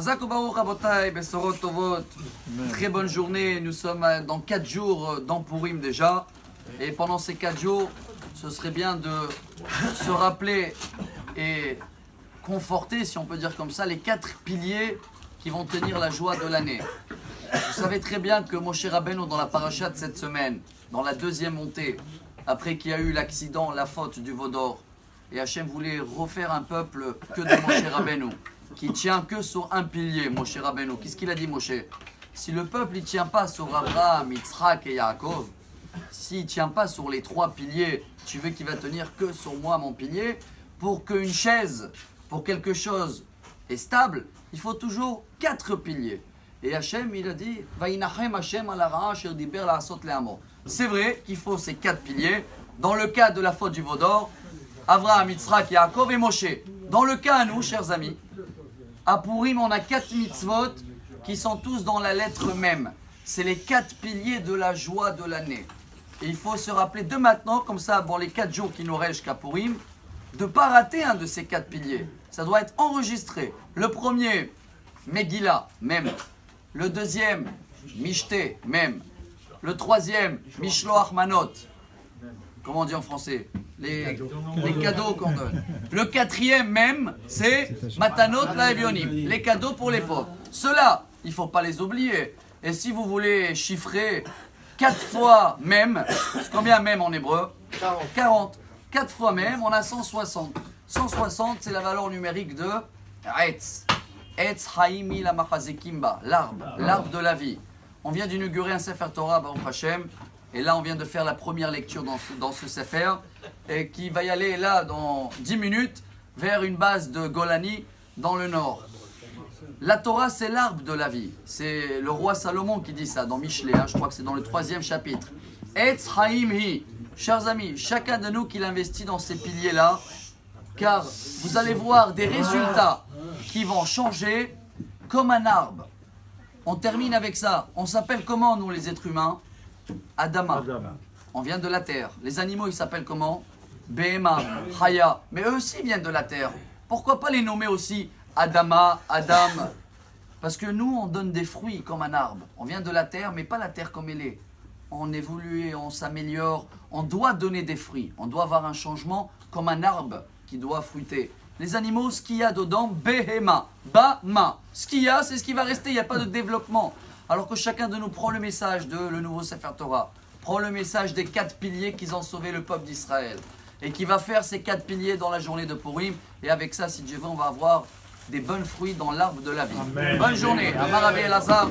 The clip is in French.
Chazak u'baruch rabotai, besorot tovot. Très bonne journée, nous sommes dans 4 jours dans Purim déjà. Et pendant ces 4 jours, ce serait bien de se rappeler et conforter, si on peut dire comme ça, les 4 piliers qui vont tenir la joie de l'année. Vous savez très bien que Moshe Rabbeinu, dans la paracha de cette semaine, dans la deuxième montée, après qu'il y a eu l'accident, la faute du veau d'or, et Hachem voulait refaire un peuple que de Moshe Rabbeinu, qui tient que sur un pilier, Moshe Rabbeinu. Qu'est-ce qu'il a dit, Moshe? Si le peuple ne tient pas sur Abraham, Yitzhak et Yaakov, s'il ne tient pas sur les 3 piliers, tu veux qu'il va tenir que sur moi, mon pilier, pour qu'une chaise, pour quelque chose est stable, il faut toujours 4 piliers. Et Hachem, il a dit, c'est vrai qu'il faut ces 4 piliers. Dans le cas de la faute du veau d'or, Abraham, Yitzhak, Yaakov et Moshe. Dans le cas à nous, chers amis, à Purim, on a 4 mitzvot qui sont tous dans la lettre même. C'est les 4 piliers de la joie de l'année. Et il faut se rappeler de maintenant, comme ça, pour les 4 jours qui nous restent jusqu'à Purim, de ne pas rater un de ces 4 piliers. Ça doit être enregistré. Le premier, Megillah, même. Le deuxième, Mishte, même. Le troisième, Mishloach Manot. Comment on dit en français? Les cadeaux qu'on donne. Le quatrième même, c'est Matanot Laevionim, les cadeaux pour les pauvres. Ceux-là, il ne faut pas les oublier. Et si vous voulez chiffrer 4 fois même, c'est combien même en hébreu? 40. 4 fois même, on a 160. 160, c'est la valeur numérique de Etz. Etz Haïmi la Machazekimba, l'arbre de la vie. On vient d'inaugurer un Sefer Torah, Baruch Hashem. Et là, on vient de faire la première lecture dans ce Sefer, et qui va y aller là, dans 10 minutes, vers une base de Golani, dans le nord. La Torah, c'est l'arbre de la vie. C'est le roi Salomon qui dit ça, dans Michelet, je crois que c'est dans le 3e chapitre. Etz Haïm Hi. Chers amis, chacun de nous qui l'investit dans ces piliers-là, car vous allez voir des résultats qui vont changer comme un arbre. On termine avec ça. On s'appelle comment, nous, les êtres humains? Adama. On vient de la terre. Les animaux, ils s'appellent comment? Behema, Chaya. Mais eux aussi viennent de la terre. Pourquoi pas les nommer aussi Adama, Adam? Parce que nous, on donne des fruits comme un arbre. On vient de la terre, mais pas la terre comme elle est. On évolue, on s'améliore. On doit donner des fruits. On doit avoir un changement comme un arbre qui doit fruiter. Les animaux, ce qu'il y a dedans, Behema, Bama. Ce qu'il y a, c'est ce qui va rester. Il n'y a pas de développement. Alors que chacun de nous prend le message de le nouveau Sefer Torah, prend le message des 4 piliers qui ont sauvé le peuple d'Israël, et qui va faire ces 4 piliers dans la journée de Purim, et avec ça, si Dieu veut, on va avoir des bons fruits dans l'arbre de la vie. Amen. Bonne journée. Amar Rabbi Elazar.